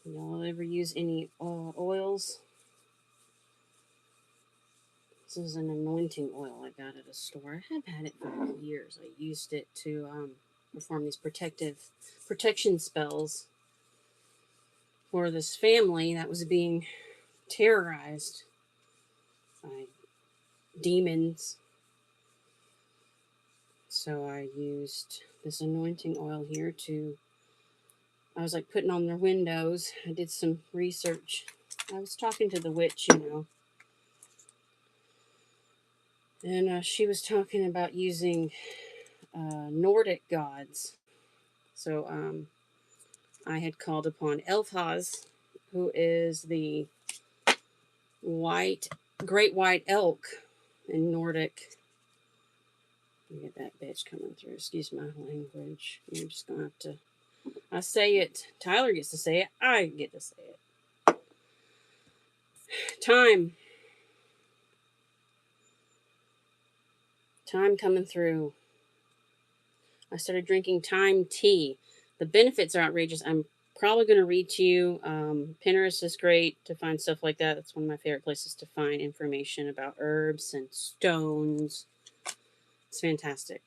Y'all ever use any oils? This is an anointing oil I got at a store. I have had it for years. I used it to perform these protection spells for this family that was being terrorized by demons. So I used this anointing oil here to, I was like putting on their windows. I did some research. I was talking to the witch, and she was talking about using Nordic gods. So I had called upon Elfhaz, who is the white, great white elk in Nordic. Let me get that bitch coming through. Excuse my language. You're just gonna have to. I say it. Tyler gets to say it. I get to say it. Time. Time coming through. I started drinking time tea. The benefits are outrageous. I'm probably going to read to you. Pinterest is great to find stuff like that. That's one of my favorite places to find information about herbs and stones. It's fantastic.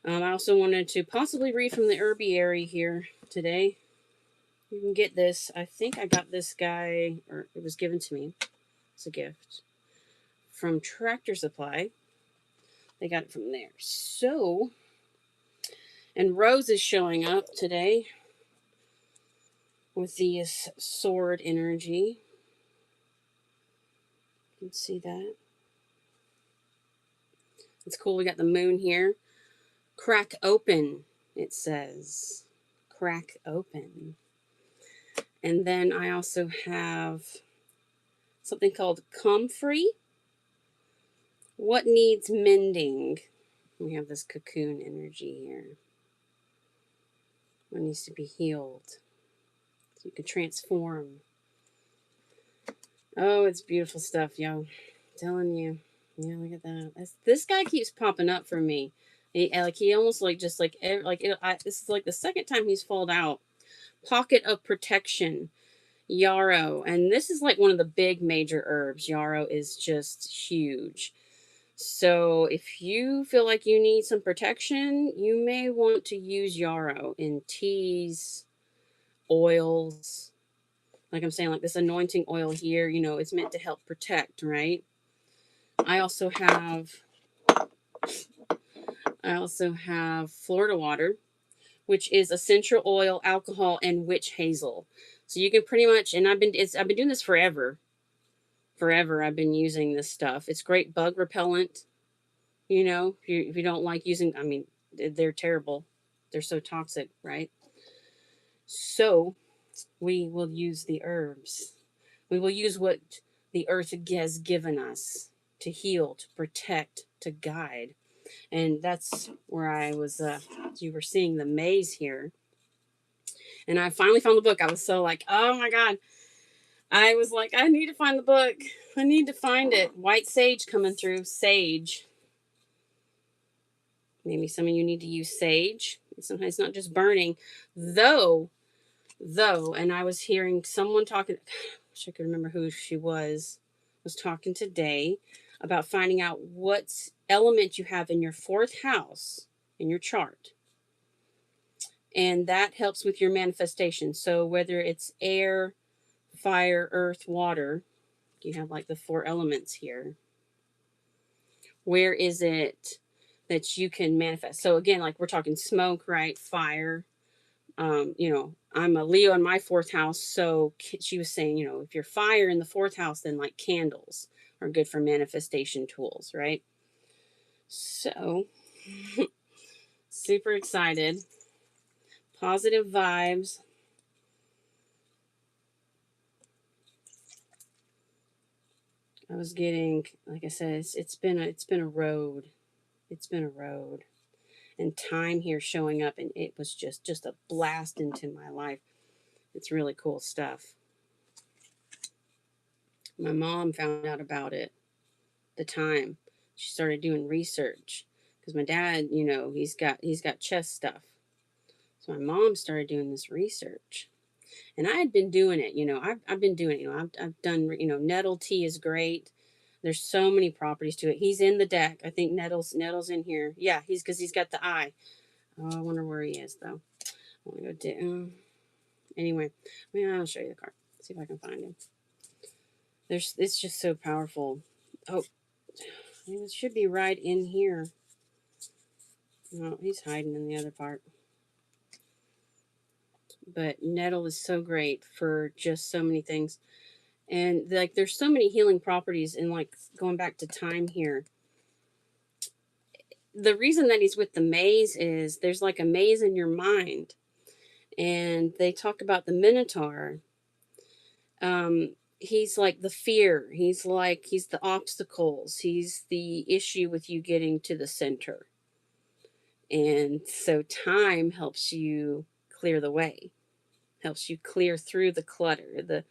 I also wanted to possibly read from the herbiary here today. You can get this. I think I got this guy, or it was given to me as a gift from Tractor Supply. They got it from there. So, and Rose is showing up today with the sword energy. You can see that. It's cool. We got the moon here. Crack open, it says. Crack open. And then I also have something called comfrey. What needs mending? We have this cocoon energy here. What needs to be healed? So you can transform. Oh, it's beautiful stuff, yo. I'm telling you. Yeah, look at that. This guy keeps popping up for me. He almost this is like the second time he's falled out. Pocket of protection, yarrow, and this is like one of the big major herbs. Yarrow is just huge. So if you feel like you need some protection, you may want to use yarrow in teas, oils. Like I'm saying, like this anointing oil here, it's meant to help protect, right? I also have Florida water, which is essential oil, alcohol, and witch hazel. So you can pretty much, and I've been doing this forever. Forever, I've been using this stuff. It's great bug repellent. If you don't like using, I mean, they're terrible. They're so toxic, right? So we will use the herbs. We will use what the earth has given us to heal, to protect, to guide. And that's where I was, you were seeing the maze here. And I finally found the book. I was so like, oh my God. I was like, I need to find the book. I need to find it. White sage coming through. Sage. Maybe some of you need to use sage. Sometimes it's not just burning. Though, and I was hearing someone talking, I wish I could remember who she was talking today about finding out what element you have in your fourth house in your chart. And that helps with your manifestation. So whether it's air, fire, earth, water, you have like the four elements here. Where is it that you can manifest? So again, like we're talking smoke, right? Fire. I'm a Leo in my fourth house. So she was saying, if you're fire in the fourth house, then like candles are good for manifestation tools, right? So super excited. Positive vibes. I was getting, like I said, it's been a road. It's been a road. And time here showing up, and it was just a blast into my life. It's really cool stuff. My mom found out about it the time she started doing research, because my dad, he's got chest stuff. So my mom started doing this research. And I had been doing it, I've been doing it, I've done, nettle tea is great. There's so many properties to it. He's in the deck. I think Nettle's in here. Yeah, because he's got the eye. Oh, I wonder where he is though. I want to go anyway. I'll show you the card. See if I can find him. It's just so powerful. Oh, it should be right in here. No, he's hiding in the other part. But nettle is so great for just so many things. And like there's so many healing properties, and like going back to time here. The reason that he's with the maze is there's like a maze in your mind. And they talk about the Minotaur. He's like the fear. He's the obstacles. He's the issue with you getting to the center. And so time helps you clear the way, helps you clear through the clutter, the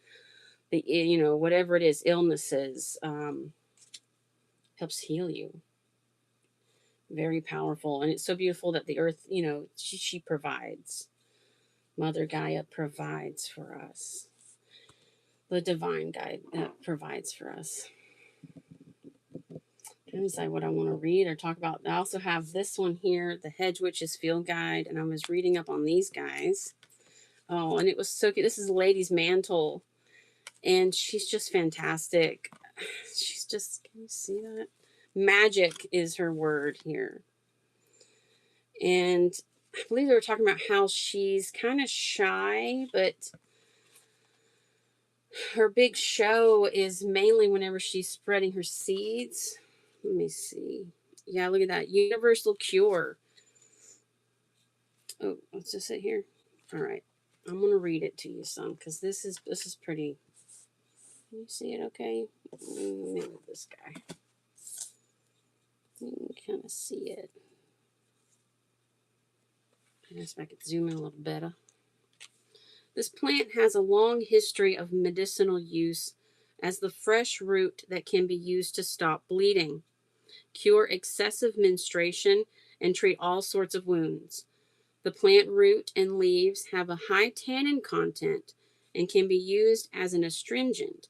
whatever it is, illnesses, helps heal you. Very powerful. And it's so beautiful that the earth, she provides. Mother Gaia provides for us. The divine guide provides for us. Let me decide what I want to read or talk about. I also have this one here, the Hedge Witch's Field Guide, and I was reading up on these guys. Oh, and it was so good. This is Lady's Mantle, and she's just fantastic. She's just, can you see that? Magic is her word here. And I believe they were talking about how she's kind of shy, but her big show is mainly whenever she's spreading her seeds. Let me see. Yeah, look at that. Universal cure. Oh, what's this say here? All right. I'm going to read it to you some because this is pretty. Can you see it okay? Let me move this guy. You can kind of see it. I guess if I could zoom in a little better. This plant has a long history of medicinal use as the fresh root that can be used to stop bleeding, cure excessive menstruation, and treat all sorts of wounds. The plant root and leaves have a high tannin content and can be used as an astringent.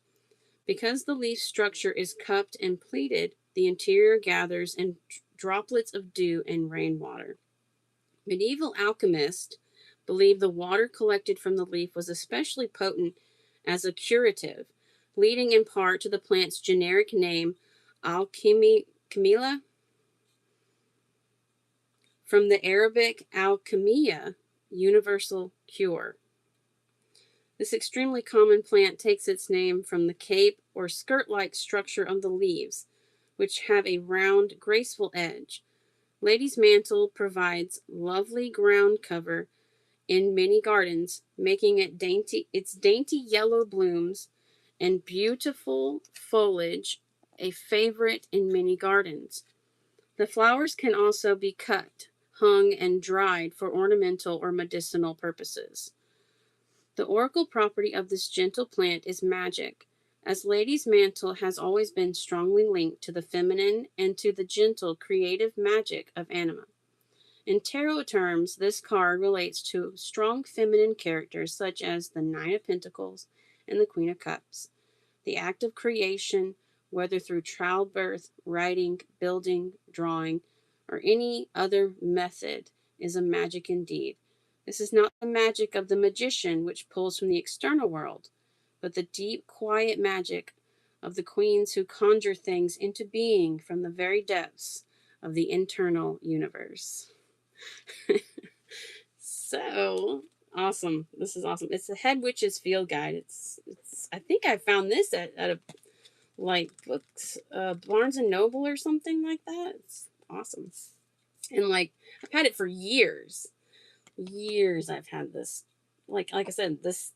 Because the leaf structure is cupped and pleated, the interior gathers in droplets of dew and rainwater. Medieval alchemists believed the water collected from the leaf was especially potent as a curative, leading in part to the plant's generic name, alchemilla, from the Arabic alchemia, universal cure. This extremely common plant takes its name from the cape or skirt-like structure of the leaves, which have a round, graceful edge. Lady's Mantle provides lovely ground cover in many gardens, making it its dainty yellow blooms and beautiful foliage a favorite in many gardens. The flowers can also be cut, hung, and dried for ornamental or medicinal purposes. The oracle property of this gentle plant is magic, as Lady's Mantle has always been strongly linked to the feminine and to the gentle, creative magic of anima. In tarot terms, this card relates to strong feminine characters such as the Nine of Pentacles and the Queen of Cups. The act of creation, whether through childbirth, writing, building, drawing, or any other method, is a magic indeed. This is not the magic of the magician, which pulls from the external world, but the deep, quiet magic of the queens who conjure things into being from the very depths of the internal universe. So awesome. This is awesome. It's a Head Witch's Field Guide. It's I think I found this at a like books, Barnes and Noble or something like that. It's awesome. And like I've had it for years. I've had this. Like I said, this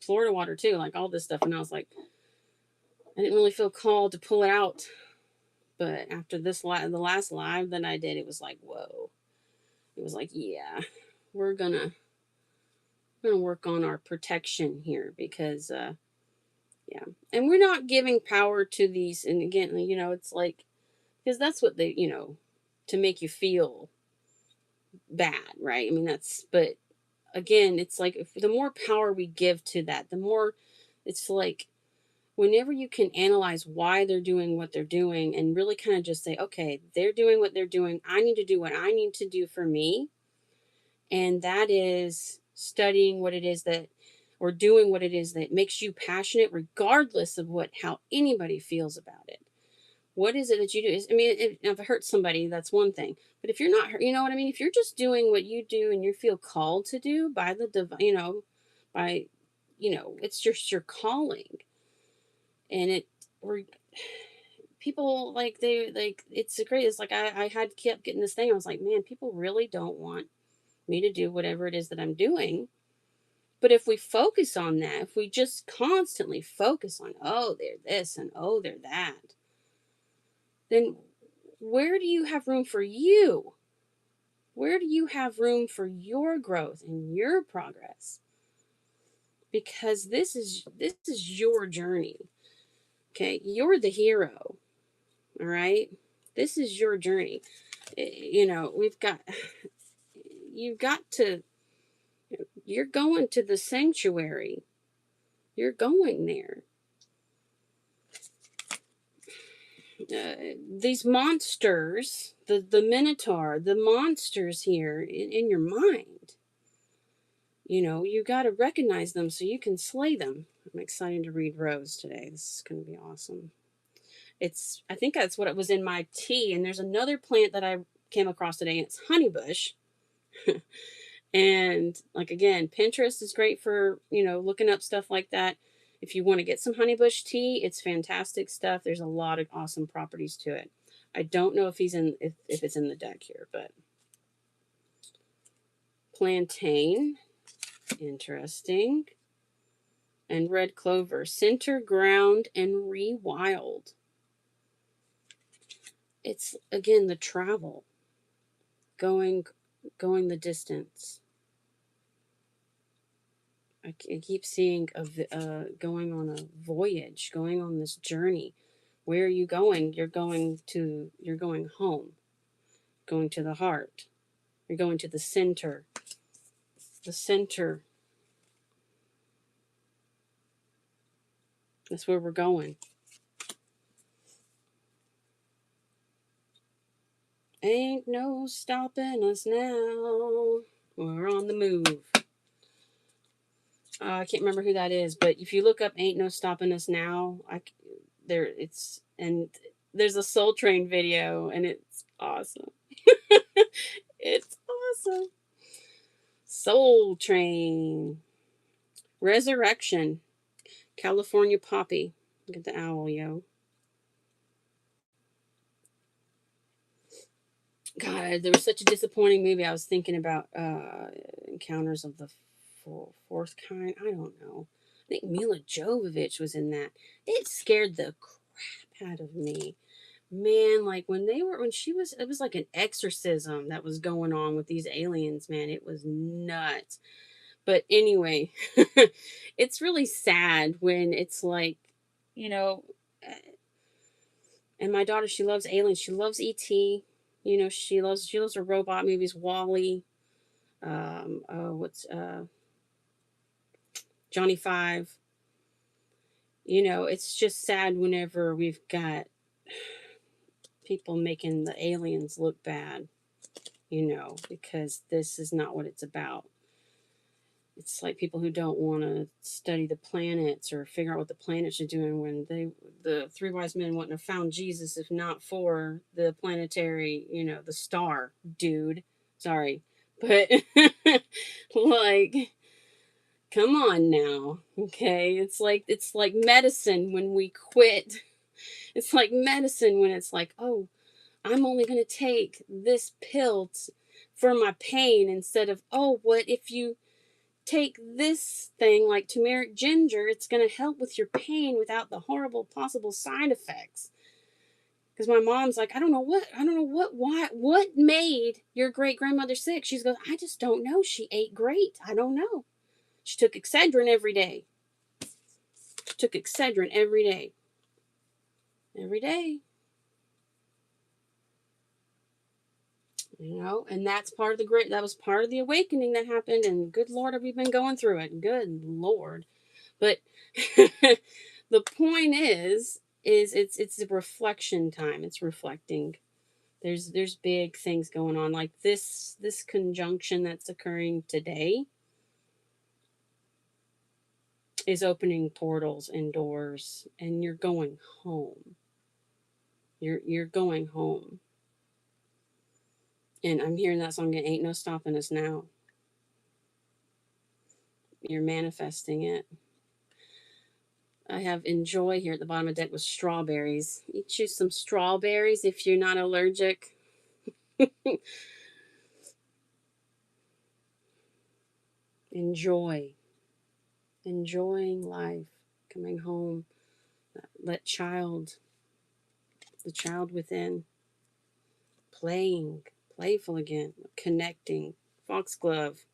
Florida water too, like all this stuff, and I was like, I didn't really feel called to pull it out. But after the last live that I did, it was like, whoa. It was like, yeah, we're gonna work on our protection here because yeah, and we're not giving power to these. And again, it's like, because that's what they, to make you feel bad, right? I mean, but again, it's like the more power we give to that, the more it's like whenever you can analyze why they're doing what they're doing and really kind of just say, okay, they're doing what they're doing. I need to do what I need to do for me. And that is studying what it is that, or doing what it is that makes you passionate, regardless of how anybody feels about it. What is it that you do? I mean, if it hurts somebody, that's one thing. But if you're not hurt, you know what I mean? If you're just doing what you do and you feel called to do by by, it's just your calling. And we're, people like, it's great. It's like, I had kept getting this thing. I was like, man, people really don't want me to do whatever it is that I'm doing. But if we focus on that, if we just constantly focus on, oh, they're this and oh, they're that, then where do you have room for you? Where do you have room for your growth and your progress? Because this is your journey. Okay, you're the hero. All right, this is your journey. You've got to. You're going to the sanctuary. You're going there. These monsters, the minotaur, the monsters here in your mind, you got to recognize them so you can slay them. I'm excited to read Rose today. This is going to be awesome. I think that's what it was in my tea. And there's another plant that I came across today, and it's honeybush. And like, again, Pinterest is great for, looking up stuff like that. If you want to get some honeybush tea, it's fantastic stuff. There's a lot of awesome properties to it. I don't know if if it's in the deck here, but plantain, interesting. And red clover, center, ground, and rewild. It's again the travel, going the distance. I keep seeing going on a voyage, going on this journey. Where are you going? You're going home, going to the heart. You're going to the center. The center. That's where we're going. Ain't no stopping us now. We're on the move. I can't remember who that is, but if you look up "Ain't No Stopping Us Now," there's a Soul Train video, and it's awesome. It's awesome. Soul Train, Resurrection, California Poppy. Look at the owl, yo. God, there was such a disappointing movie. I was thinking about Encounters of the Fourth Kind. I don't know. I think Mila Jovovich was in that. It scared the crap out of me. Man, like when she was, it was like an exorcism that was going on with these aliens, man. It was nuts. But anyway, it's really sad when it's like, you know, uh, and my daughter, she loves aliens. She loves E.T. She loves her robot movies, Wally. What's Johnny Five. It's just sad whenever we've got people making the aliens look bad, because this is not what it's about. It's like people who don't want to study the planets or figure out what the planets are doing when the three wise men wouldn't have found Jesus if not for the planetary, the star, dude. Sorry. But like, come on now. Okay. It's like medicine when we quit. It's like medicine when it's like, oh, I'm only going to take this pill for my pain instead of, oh, what if you take this thing like turmeric ginger, it's going to help with your pain without the horrible possible side effects. Because my mom's like, I don't know what made your great grandmother sick. She goes, I just don't know. She ate great. I don't know. She took Excedrin every day. Every day. You know, and that's part of the great, that was part of the awakening that happened. And good Lord, have we been going through it? Good Lord. But the point is it's a reflection time. It's reflecting. There's big things going on, like this conjunction that's occurring today is opening portals and doors, and you're going home. You're going home. And I'm hearing that song again, Ain't No Stopping Us Now. You're manifesting it. I have enjoy here at the bottom of the deck with strawberries. You choose some strawberries if you're not allergic. Enjoy. Enjoying life. Coming home. Let the child within, playing, playful again, connecting. Foxglove.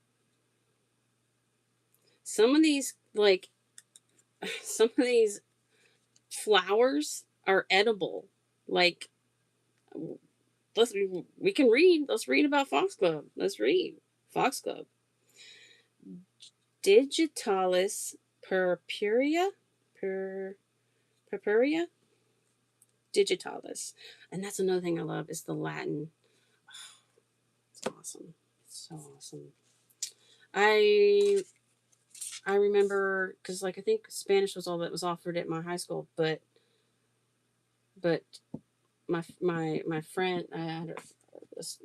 Some of these, like, some of these flowers are edible. Like, we can read. Let's read about foxglove. Let's read foxglove. Digitalis purpurea, purpurea, digitalis, and that's another thing I love is the Latin. It's awesome. It's so awesome. I I remember because like I think Spanish was all that was offered at my high school, but my friend I had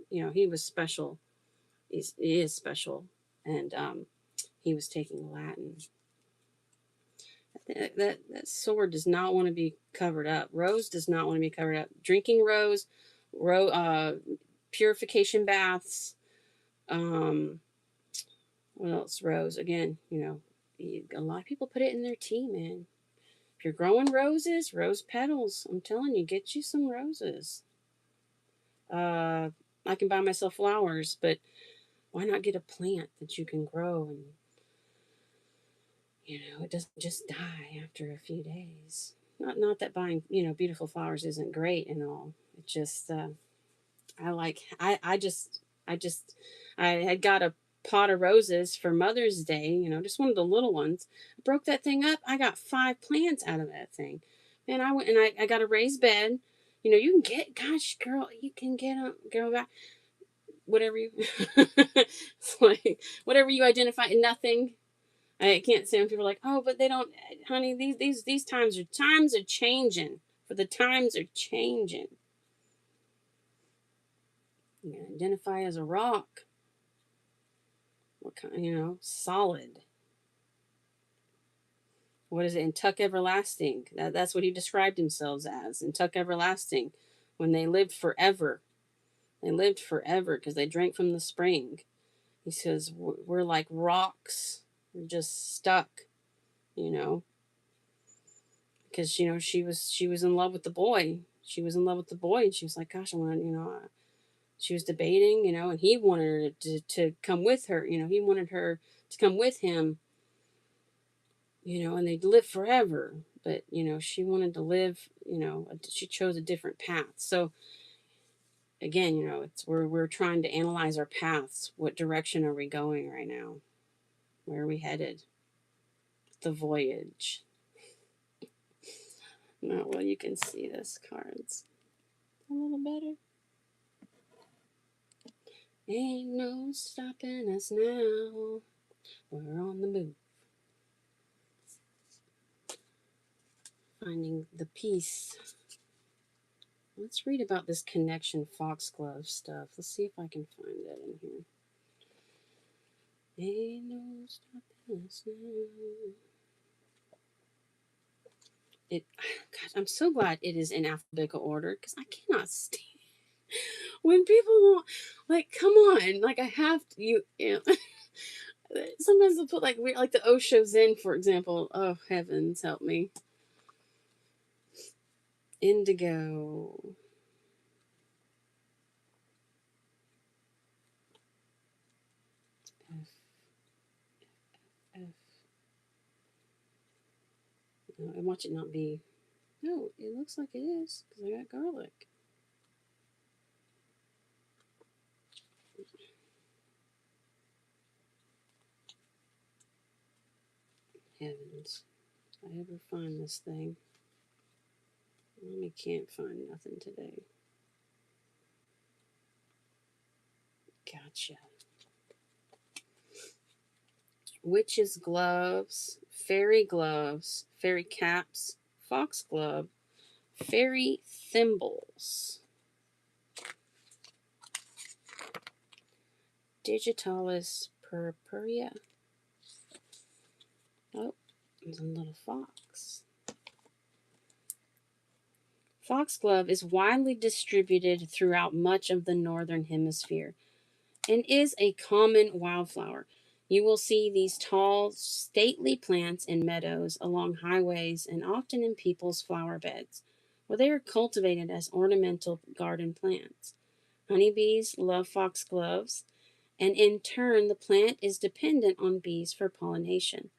you know he was special. He is special, and he was taking Latin. That sword does not want to be covered up. Rose does not want to be covered up. Drinking rose, purification baths. Um, what else? Rose again. You know, a lot of people put it in their tea, man. If you're growing roses, rose petals, I'm telling you, get you some roses. I can buy myself flowers, but why not get a plant that you can grow and you know it doesn't just die after a few days. Not that buying beautiful flowers isn't great and all. It just I like I just I had got a pot of roses for Mother's Day, just one of the little ones. I broke that thing up. I got 5 plants out of that thing. Man, I went and I got a raised bed. You can get, gosh, girl, you can get them, girl, whatever you, it's like, whatever you identify, nothing. I can't say when people are like, oh, but they don't, honey, these times are changing. For the times are changing. You can identify as a rock. What kind, solid. What is it? In Tuck Everlasting. That's what he described himself as. In Tuck Everlasting. When they lived forever. They lived forever because they drank from the spring. He says, we're like rocks. We're just stuck, because, she was in love with the boy. She was in love with the boy. And she was like, gosh, I want to, she was debating, and he wanted her to come with her. He wanted her to come with him, and they'd live forever. But, she wanted to live, she chose a different path. So, again, it's we're trying to analyze our paths. What direction are we going right now? Where are we headed? The voyage. No, well, you can see this cards a little better. Ain't no stopping us now. We're on the move. Finding the peace. Let's read about this connection foxglove stuff. Let's see if I can find it in here. Ain't no stopping us now. Gosh, I'm so glad it is in alphabetical order because I cannot stand when people won't, like, come on, like I have to, sometimes they'll put like weird, like the Osho Zen, for example. Oh, heavens help me. Indigo. F. No, and watch it not be. No, it looks like it is because I got garlic. Heavens. If I ever find this thing. I can't find nothing today. Gotcha. Witch's gloves, fairy caps, foxglove, fairy thimbles, digitalis purpurea. Oh, there's a little fox. Foxglove is widely distributed throughout much of the northern hemisphere and is a common wildflower. You will see these tall, stately plants in meadows, along highways, and often in people's flower beds, where they are cultivated as ornamental garden plants. Honeybees love foxgloves, and in turn, the plant is dependent on bees for pollination.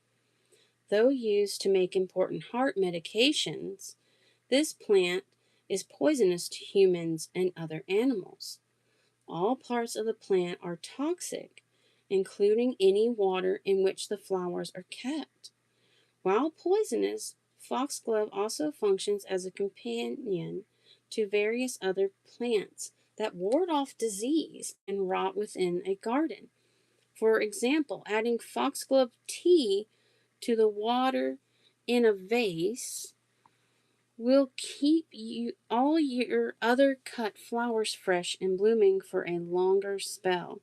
Though used to make important heart medications, this plant is poisonous to humans and other animals. All parts of the plant are toxic, including any water in which the flowers are kept. While poisonous, foxglove also functions as a companion to various other plants that ward off disease and rot within a garden. For example, adding foxglove tea to the water in a vase will keep all your other cut flowers fresh and blooming for a longer spell.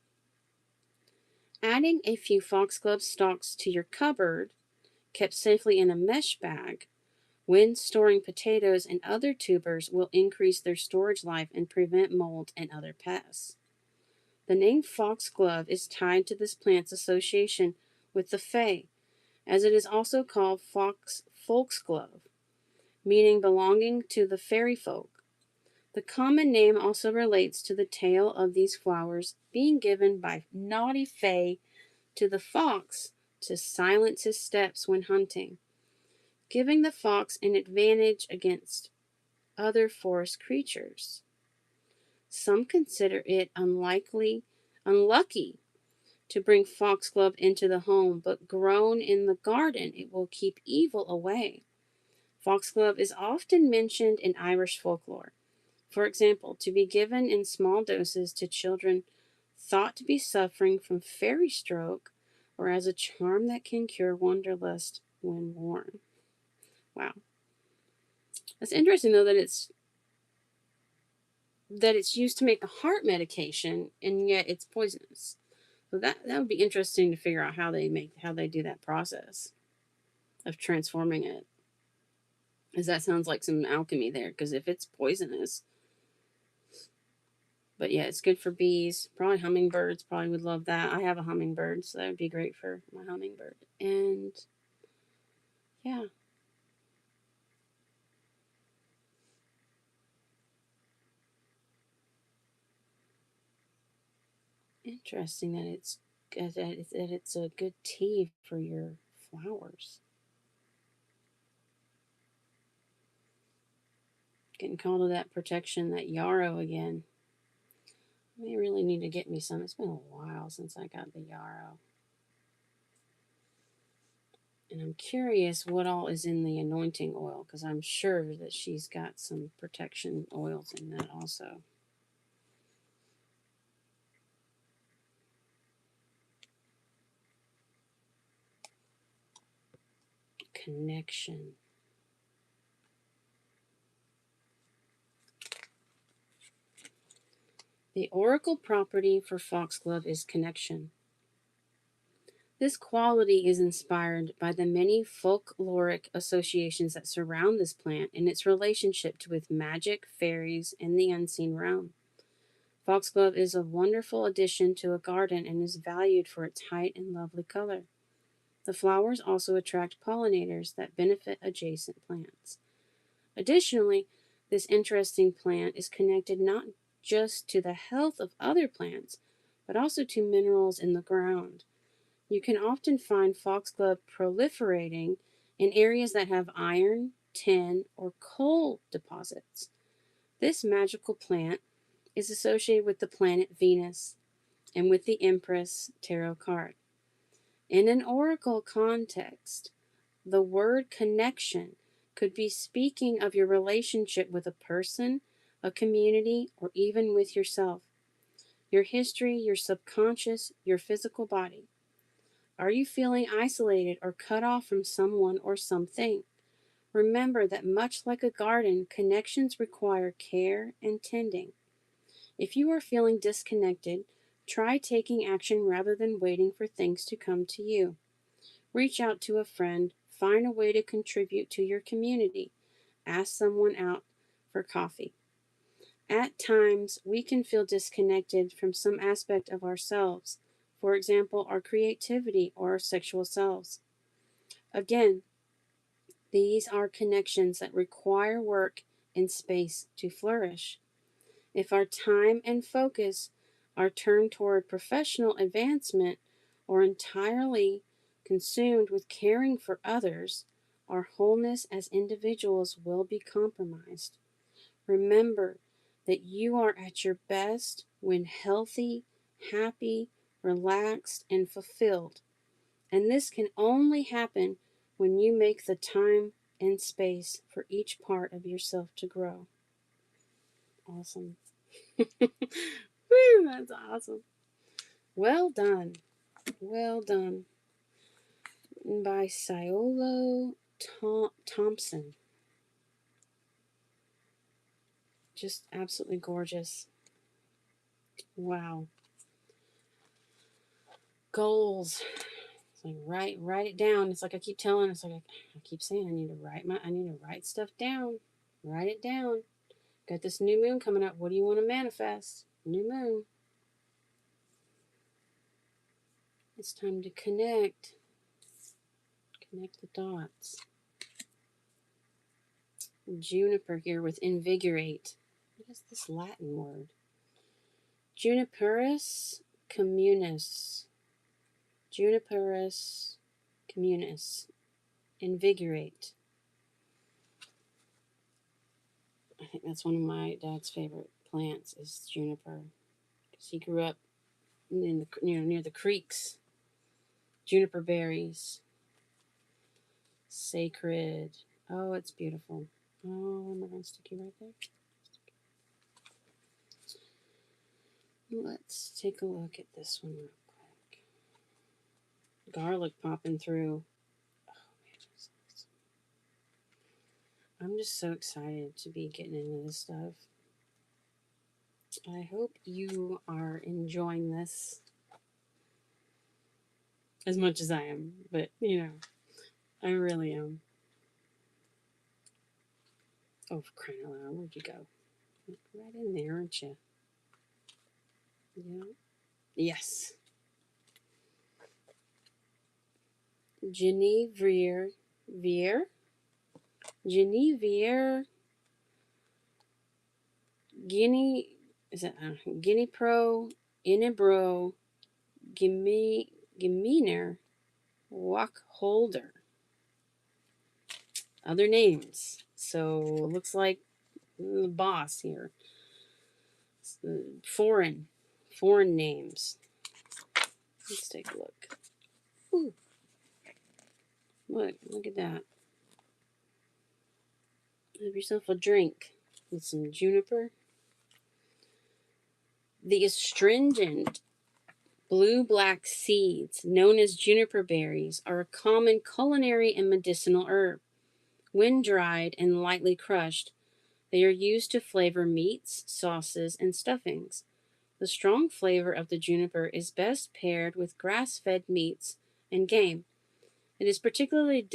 Adding a few foxglove stalks to your cupboard, kept safely in a mesh bag, when storing potatoes and other tubers, will increase their storage life and prevent mold and other pests. The name foxglove is tied to this plant's association with the Fae, as it is also called folksglove, meaning belonging to the fairy folk. The common name also relates to the tale of these flowers being given by naughty Fae to the fox to silence his steps when hunting, giving the fox an advantage against other forest creatures. Some consider it unlucky to bring foxglove into the home, but grown in the garden, it will keep evil away. Foxglove is often mentioned in Irish folklore. For example, to be given in small doses to children thought to be suffering from fairy stroke or as a charm that can cure wanderlust when worn. Wow. That's interesting though that it's used to make a heart medication and yet it's poisonous. So that would be interesting to figure out how they do that process of transforming it. Because that sounds like some alchemy there. Because if it's poisonous, but yeah, it's good for bees. Probably hummingbirds probably would love that. I have a hummingbird, so that would be great for my hummingbird. And yeah. Interesting that it's a good tea for your flowers. Getting called to that protection, that yarrow again. I may really need to get me some. It's been a while since I got the yarrow. And I'm curious what all is in the anointing oil, because I'm sure that she's got some protection oils in that also. Connection. The oracle property for foxglove is connection. This quality is inspired by the many folkloric associations that surround this plant and its relationship with magic, fairies, and the unseen realm. Foxglove is a wonderful addition to a garden and is valued for its height and lovely color. The flowers also attract pollinators that benefit adjacent plants. Additionally, this interesting plant is connected not just to the health of other plants, but also to minerals in the ground. You can often find foxglove proliferating in areas that have iron, tin, or coal deposits. This magical plant is associated with the planet Venus and with the Empress tarot card. In an oracle context, The word connection could be speaking of your relationship with a person, a community, or even with yourself, your history, your subconscious, your physical body. Are you feeling isolated or cut off from someone or something? Remember that much like a garden, connections require care and tending. If you are feeling disconnected, try taking action rather than waiting for things to come to you. Reach out to a friend, find a way to contribute to your community, ask someone out for coffee. At times, we can feel disconnected from some aspect of ourselves, for example, our creativity or our sexual selves. Again, these are connections that require work and space to flourish. If our time and focus are turned toward professional advancement or entirely consumed with caring for others, our wholeness as individuals will be compromised. Remember that you are at your best when healthy, happy, relaxed, and fulfilled. And this can only happen when you make the time and space for each part of yourself to grow. Awesome. Woo, that's awesome. Well done. Well done. Written by Siolo Thompson. Just absolutely gorgeous. Wow. Goals. It's like write it down. It's like I keep telling. It's like I keep saying I need to write stuff down. Write it down. Got this new moon coming up. What do you want to manifest? New moon. It's time to connect. Connect the dots. Juniper here with invigorate. What is this Latin word? Juniperus communis. Juniperus communis. Invigorate. I think that's one of my dad's favorite plants is juniper, because he grew up in the near the creeks. Juniper berries, sacred. Oh, it's beautiful. Oh, am I going to stick you right there? Let's take a look at this one real quick. Garlic popping through. Oh, man, I'm just so excited to be getting into this stuff. I hope you are enjoying this as much as I am, but I really am. Oh, for crying out loud, where'd you go? Right in there, aren't you? Yeah. Yes. Genevieve. Genevieve. Guinea. Is it Guinea Pro? Inebro. Giminer. Walk Holder. Other names. So it looks like the boss here. Foreign names. Let's take a look. Ooh. Look at that. Have yourself a drink with some juniper. The astringent blue-black seeds, known as juniper berries, are a common culinary and medicinal herb. When dried and lightly crushed, they are used to flavor meats, sauces, and stuffings. The strong flavor of the juniper is best paired with grass-fed meats and game. It is particularly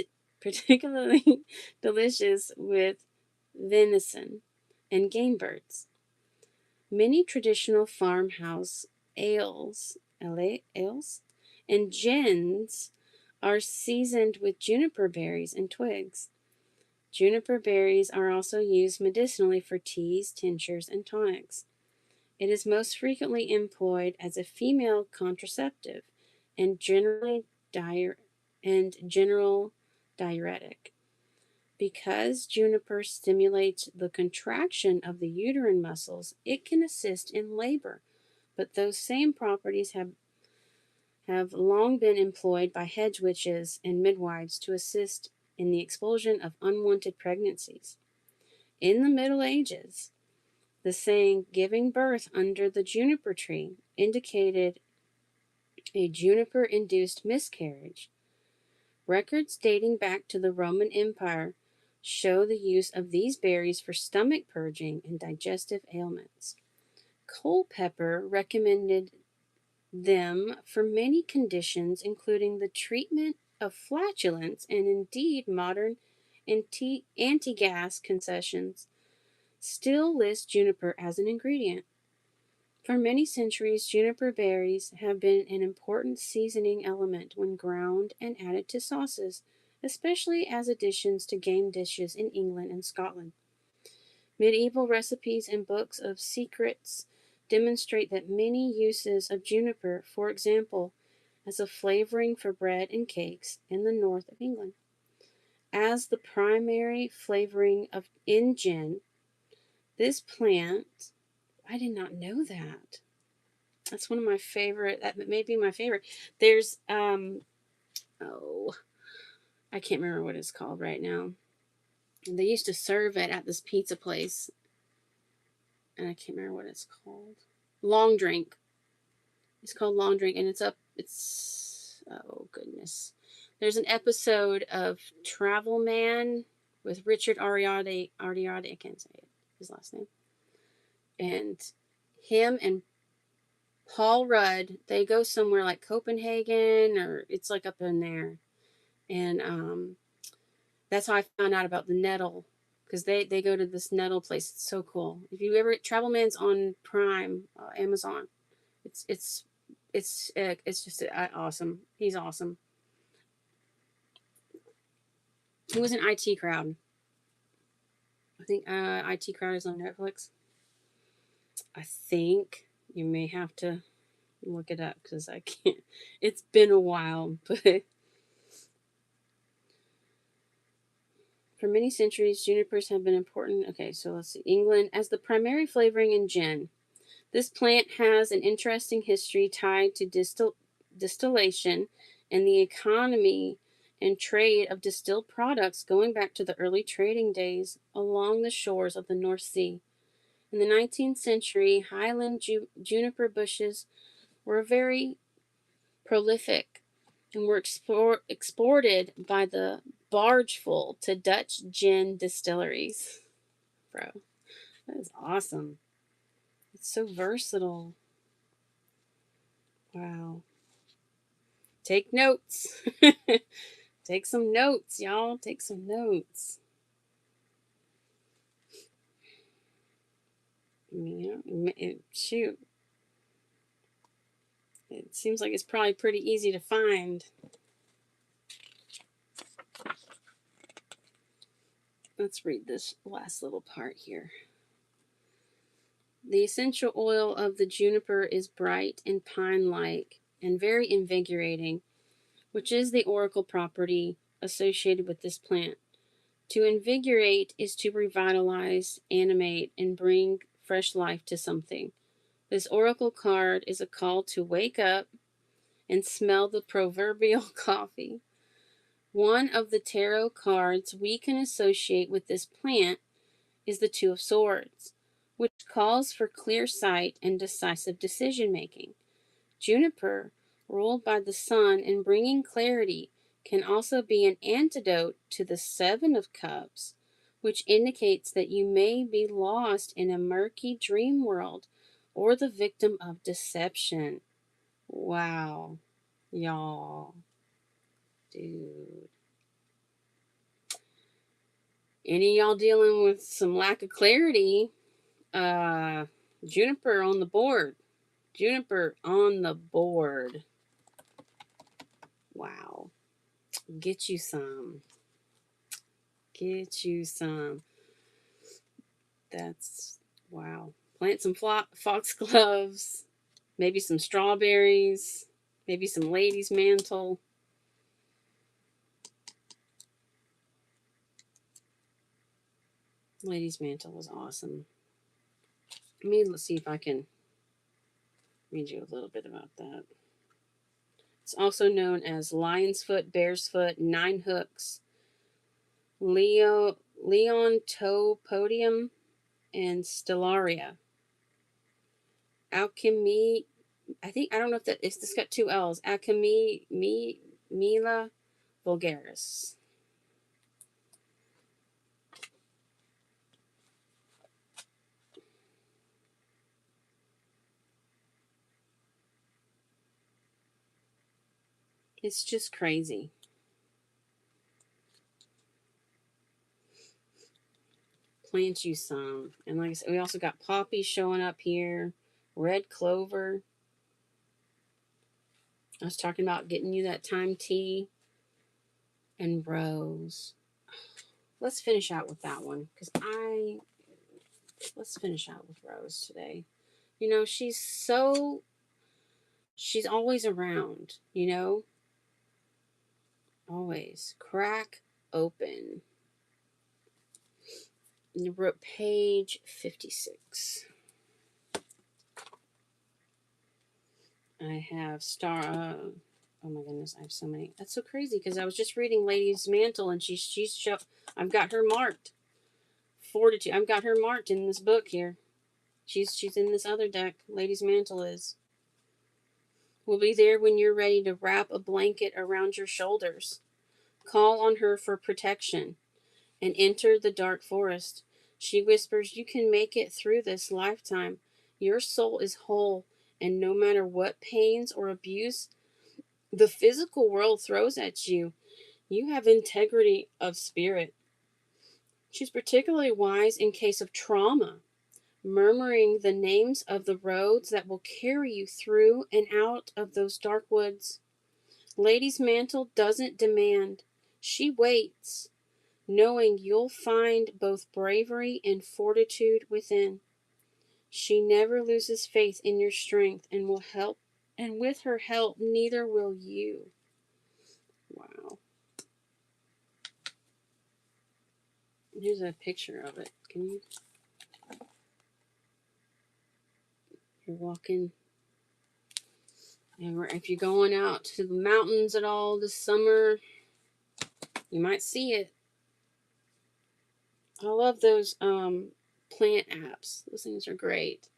delicious with venison and game birds. Many traditional farmhouse ales and gins are seasoned with juniper berries and twigs. Juniper berries are also used medicinally for teas, tinctures, and tonics. It is most frequently employed as a female contraceptive and general diuretic. Because juniper stimulates the contraction of the uterine muscles, it can assist in labor, but those same properties have long been employed by hedge witches and midwives to assist in the expulsion of unwanted pregnancies. In the Middle Ages, the saying giving birth under the juniper tree indicated a juniper induced miscarriage. Records dating back to the Roman Empire show the use of these berries for stomach purging and digestive ailments. Culpeper recommended them for many conditions, including the treatment of flatulence, and indeed modern anti-gas concessions still list juniper as an ingredient. For many centuries, juniper berries have been an important seasoning element when ground and added to sauces, especially as additions to game dishes in England and Scotland. Medieval recipes and books of secrets demonstrate that many uses of juniper, for example, as a flavoring for bread and cakes in the north of England. As the primary flavoring of in gin, this plant, I did not know that. That's one of my favorite. That may be my favorite. There's oh, I can't remember what it's called right now. They used to serve it at this pizza place, and I can't remember what it's called. Long Drink. It's called Long Drink, and it's oh goodness. There's an episode of Travel Man with Richard Ariade. I can't say it, his last name. And him and Paul Rudd, they go somewhere like Copenhagen, or it's like up in there. And that's how I found out about the nettle, because they go to this nettle place. It's so cool. If you ever, Travel Man's on Prime, Amazon. It's just awesome. He's awesome. He was an IT Crowd. I think IT Crowd is on Netflix. I think you may have to look it up because I can't. It's been a while, but for many centuries, junipers have been important. Okay, so let's see. England as the primary flavoring in gin. This plant has an interesting history tied to distillation and the economy and trade of distilled products going back to the early trading days along the shores of the North Sea. In the 19th century, highland juniper bushes were very prolific and were exported by the bargeful to Dutch gin distilleries. Bro, that is awesome. It's so versatile. Wow. Take notes. Take some notes, y'all. Take some notes. Shoot. It seems like it's probably pretty easy to find. Let's read this last little part here. The essential oil of the juniper is bright and pine-like and very invigorating, which is the oracle property associated with this plant. To invigorate is to revitalize, animate, and bring fresh life to something. This oracle card is a call to wake up and smell the proverbial coffee. One of the tarot cards we can associate with this plant is the Two of Swords, which calls for clear sight and decisive decision making. Juniper, ruled by the sun and bringing clarity, can also be an antidote to the Seven of Cups, which indicates that you may be lost in a murky dream world or the victim of deception. Wow, y'all. Dude. Any of y'all dealing with some lack of clarity, Juniper on the board. Juniper on the board. Wow. Get you some. Get you some. That's wow. Plant some foxgloves. Maybe some strawberries. Maybe some lady's mantle. Lady's mantle was awesome. Let's see if I can read you a little bit about that. It's also known as lion's foot, bear's foot, nine hooks, Leontopodium and Stellaria. Alchemy, I don't know if this got two L's. Alchemy, Mila vulgaris. It's just crazy. Plant you some. And like I said, we also got poppy showing up here. Red clover. I was talking about getting you that thyme tea. And rose. Let's finish out with that one. Let's finish out with Rose today. You know, she's always around, you know? Always. Crack open. And you wrote page 56. I have oh my goodness, I have so many. That's so crazy because I was just reading Lady's Mantle and I've got her marked. Fortitude. I've got her marked in this book here. She's in this other deck. Lady's Mantle is. We'll be there when you're ready to wrap a blanket around your shoulders. Call on her for protection and enter the dark forest. She whispers, you can make it through this lifetime. Your soul is whole, and no matter what pains or abuse the physical world throws at you, you have integrity of spirit. She's particularly wise in case of trauma, murmuring the names of the roads that will carry you through and out of those dark woods. Lady's Mantle doesn't demand. She waits, knowing you'll find both bravery and fortitude within. She never loses faith in your strength and will help, and with her help, neither will you. Wow. Here's a picture of it. You're walking, and if you're going out to the mountains at all this summer, you might see it. I love those plant apps. Those things are great.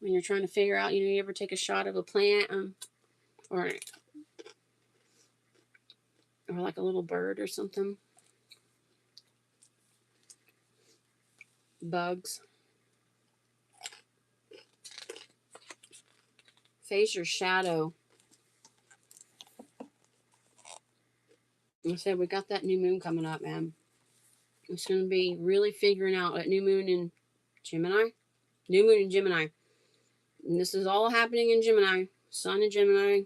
When you're trying to figure out, you ever take a shot of a plant or like a little bird or something. Bugs. Face your shadow. I said we got that new moon coming up, man. It's going to be really figuring out that new moon in Gemini. New moon in Gemini. And this is all happening in Gemini. Sun in Gemini.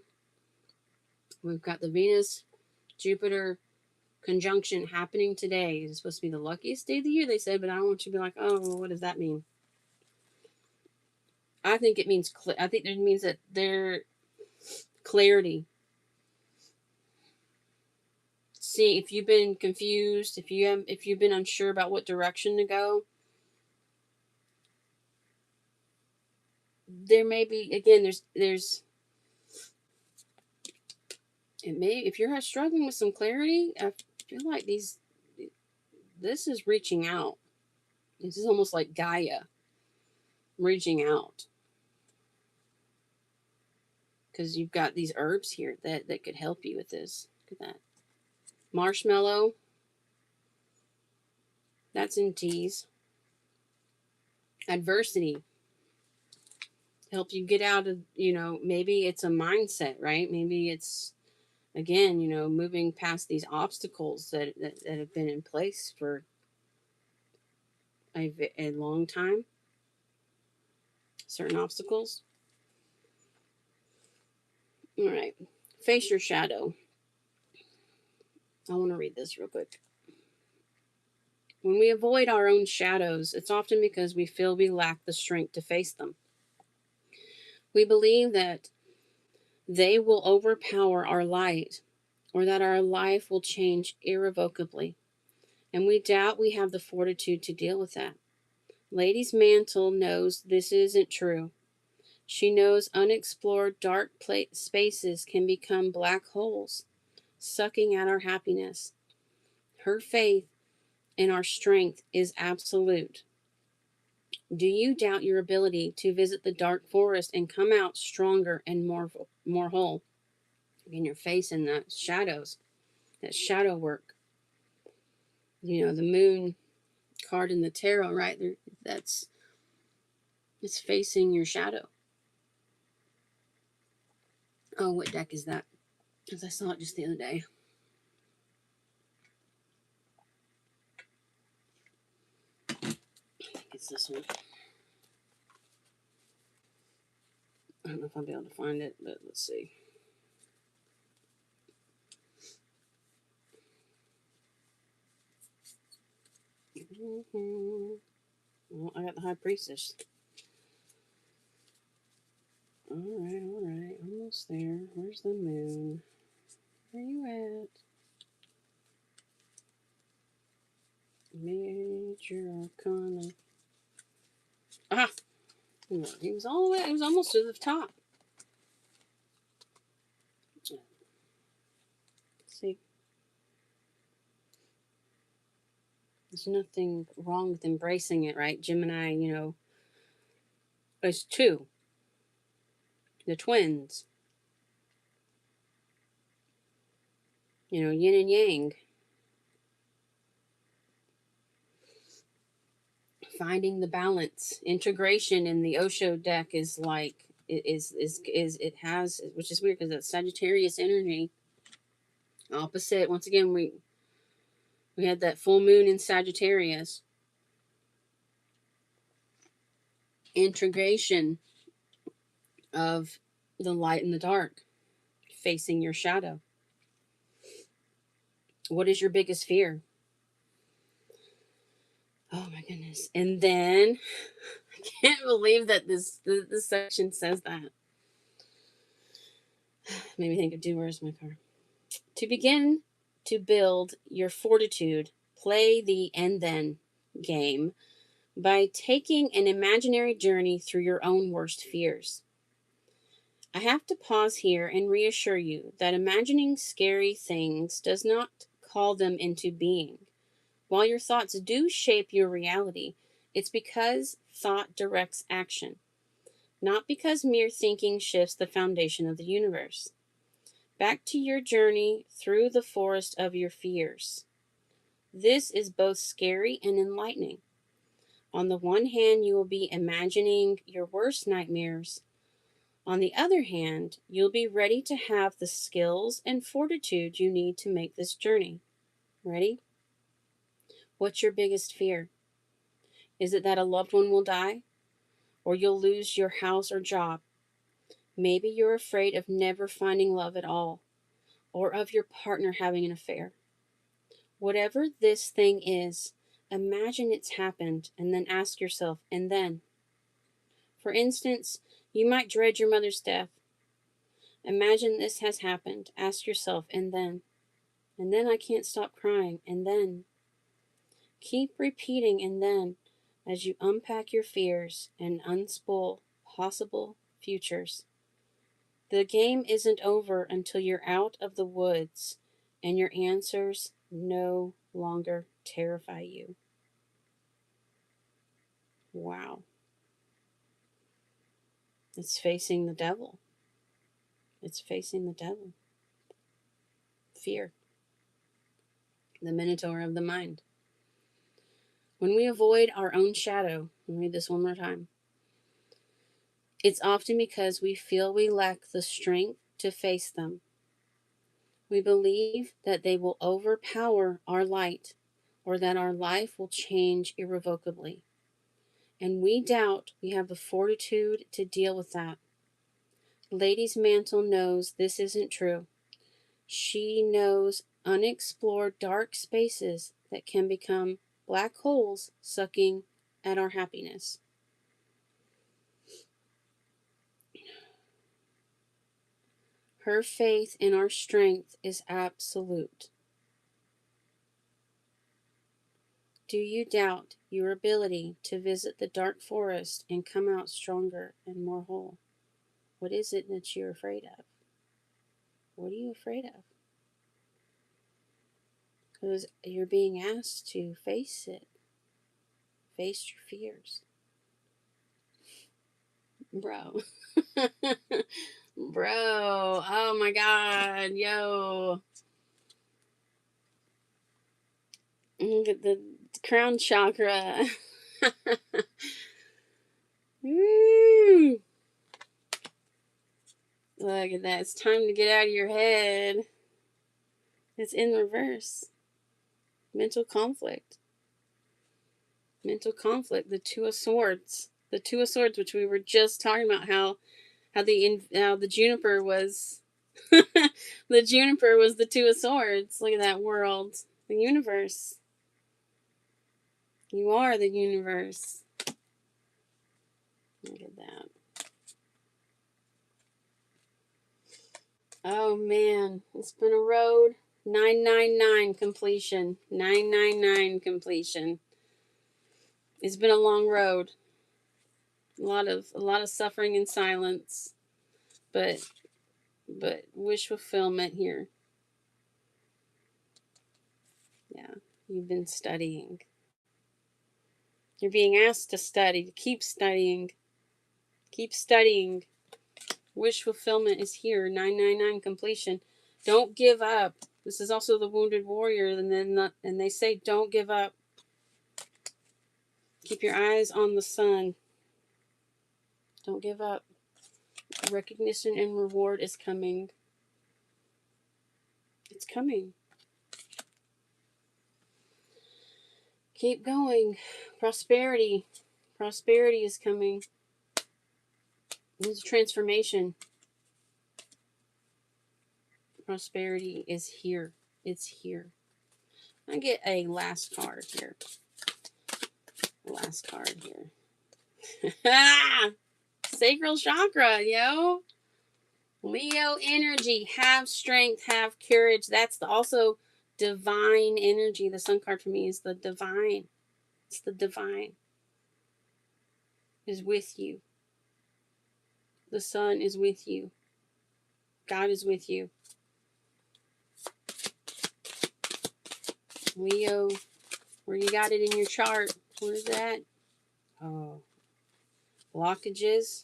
We've got the Venus, Jupiter conjunction happening today. It's supposed to be the luckiest day of the year, they said, but I don't want you to be like, oh, well, what does that mean? I think it means, I think it means that their clarity. See, if you've been confused, if you've been unsure about what direction to go, there may be, again, if you're struggling with some clarity, I feel like this is reaching out. This is almost like Gaia reaching out. Because you've got these herbs here that could help you with this. Look at that. Marshmallow. That's in teas. Adversity. Help you get out of, maybe it's a mindset, right? Maybe it's, again, moving past these obstacles that have been in place for a long time. Certain obstacles. All right. Face your shadow. I want to read this real quick. When we avoid our own shadows, it's often because we feel we lack the strength to face them. We believe that they will overpower our light or that our life will change irrevocably. And we doubt we have the fortitude to deal with that. Lady's Mantle knows this isn't true. She knows unexplored dark spaces can become black holes, sucking at our happiness. Her faith in our strength is absolute. Do you doubt your ability to visit the dark forest and come out stronger and more whole? In your face and the shadows, that shadow work. You know, the moon card in the tarot, right there, it's facing your shadow. Oh, what deck is that? Because I saw it just the other day. I think it's this one. I don't know if I'll be able to find it, but let's see. Well, I got the High Priestess. All right, almost there. Where's the moon? Where are you at? Major Arcana. Ah! He was all the way, he was almost to the top. See? There's nothing wrong with embracing it, right? Gemini, you know, it's two. The twins. You know, yin and yang. Finding the balance. Integration in the Osho deck is like it has, which is weird because it's Sagittarius energy. Opposite. Once again, we had that full moon in Sagittarius. Integration of the light and the dark, facing your shadow. What is your biggest fear? Oh my goodness. And then I can't believe that this section says that. Made me think of where's my car? To begin to build your fortitude, play the and then game by taking an imaginary journey through your own worst fears. I have to pause here and reassure you that imagining scary things does not call them into being. While your thoughts do shape your reality, it's because thought directs action, not because mere thinking shifts the foundation of the universe. Back to your journey through the forest of your fears. This is both scary and enlightening. On the one hand, you will be imagining your worst nightmares. On the other hand, you'll be ready to have the skills and fortitude you need to make this journey. Ready? What's your biggest fear? Is it that a loved one will die? Or you'll lose your house or job? Maybe you're afraid of never finding love at all, or of your partner having an affair. Whatever this thing is, imagine it's happened and then ask yourself, and then? For instance, you might dread your mother's death. Imagine this has happened. Ask yourself, and then? And then I can't stop crying, and then? Keep repeating, and then, as you unpack your fears and unspool possible futures. The game isn't over until you're out of the woods and your answers no longer terrify you. Wow. It's facing the devil. It's facing the devil. Fear. The minotaur of the mind. When we avoid our own shadow, I'll read this one more time. It's often because we feel we lack the strength to face them. We believe that they will overpower our light or that our life will change irrevocably. And we doubt we have the fortitude to deal with that. Lady's Mantle knows this isn't true. She knows unexplored dark spaces that can become black holes sucking at our happiness. Her faith in our strength is absolute. Do you doubt your ability to visit the dark forest and come out stronger and more whole? What is it that you're afraid of? What are you afraid of? Because you're being asked to face it. Face your fears. Bro. Bro. Oh my God. Yo. Look at the crown chakra. Woo. Look at that. It's time to get out of your head. It's in reverse. Mental conflict. Mental conflict. The Two of Swords. The Two of Swords, which we were just talking about, how the juniper was the juniper was the Two of Swords. Look at that world. The universe. You are the universe. Look at that. Oh man, it's been a road. 999 completion. 999 completion. It's been a long road. A lot of suffering and silence. But wish fulfillment here. Yeah, you've been studying. You're being asked to study, to keep studying. Keep studying. Wish fulfillment is here. 999 completion. Don't give up. This is also the wounded warrior, and they say don't give up. Keep your eyes on the sun. Don't give up. Recognition and reward is coming. It's coming. Keep going. Prosperity. Prosperity is coming. There's a transformation. Prosperity is here. It's here. I get a last card here. Last card here. Sacral chakra, yo. Leo energy. Have strength. Have courage. That's also divine energy. The sun card for me is the divine. It's the divine. Is with you. The sun is with you. God is with you. Leo, where you got it in your chart? Where's that? Oh. Blockages.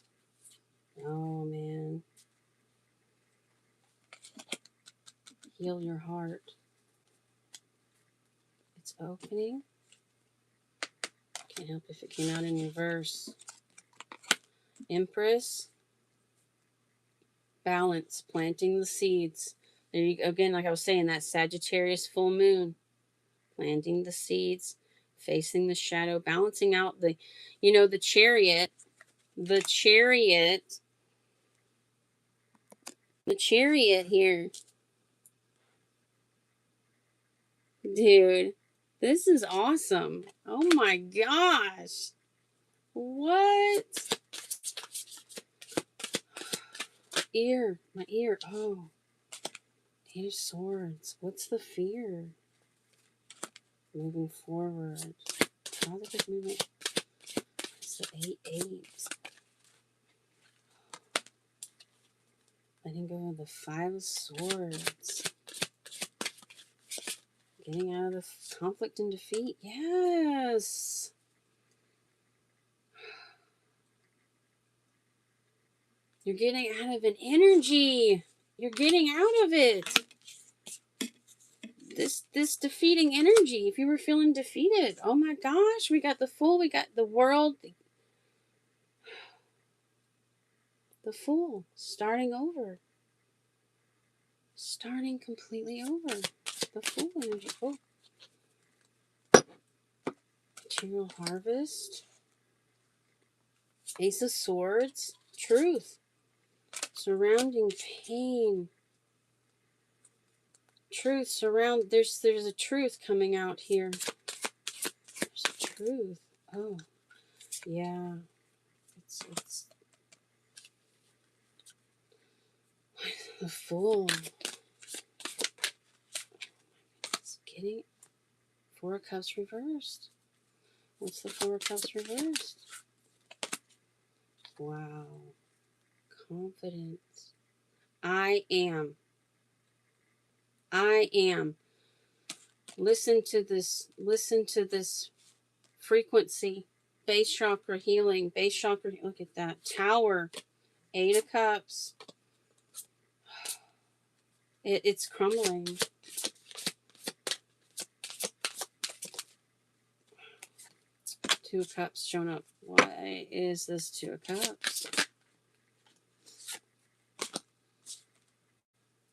Oh, man. Heal your heart. It's opening. Can't help if it came out in reverse. Empress. Balance. Planting the seeds. There you go. Again, like I was saying, that Sagittarius full moon. Planting the seeds. Facing the shadow. Balancing out the chariot. The chariot. The chariot here. Dude, this is awesome. Oh my gosh. What? My ear. Oh. Eight of Swords. What's the fear? Moving forward. How did this movement? It's the 8-8. Letting go of the 5 of Swords. Getting out of the conflict and defeat. Yes. You're getting out of an energy. You're getting out of it. This defeating energy. If you were feeling defeated. Oh my gosh. We got the Fool. We got the World. The Fool. Starting over. Starting completely over. The Fool energy. Oh. Material Harvest. Ace of Swords. Truth. Surrounding pain. Truth there's a truth coming out here. There's a truth. Oh. Yeah. It's the Fool. It's getting 4 of Cups reversed. What's the 4 of Cups reversed? Wow. Confidence. I am. Listen to this. Listen to this frequency. Base chakra healing. Base chakra. Look at that. Tower. 8 of Cups. It's crumbling. 2 of Cups showing up. Why is this 2 of Cups?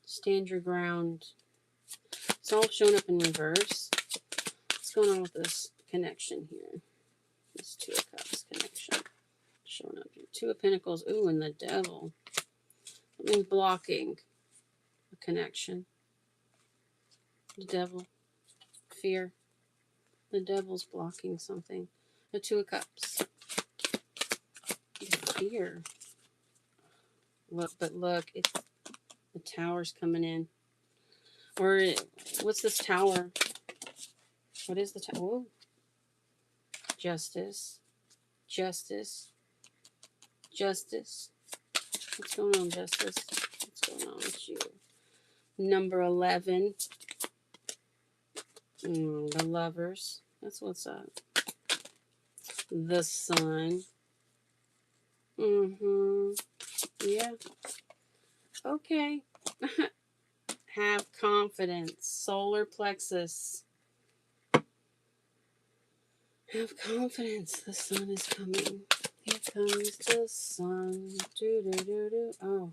Stand your ground. It's all showing up in reverse. What's going on with this connection here? This 2 of Cups connection. Showing up here. 2 of Pentacles. Ooh, and the Devil. Something's blocking a connection. The Devil. Fear. The Devil's blocking something. The 2 of Cups. Fear. Look, but look, it's the Tower's coming in. Or what's this Tower? What is the Tower? Whoa. Justice. Justice. Justice. What's going on, Justice? What's going on with you? Number 11. The Lovers. That's what's up. The Sun. Yeah. Okay. Have confidence. Solar plexus. Have confidence. The Sun is coming. Here comes the Sun. Do do do do. Oh.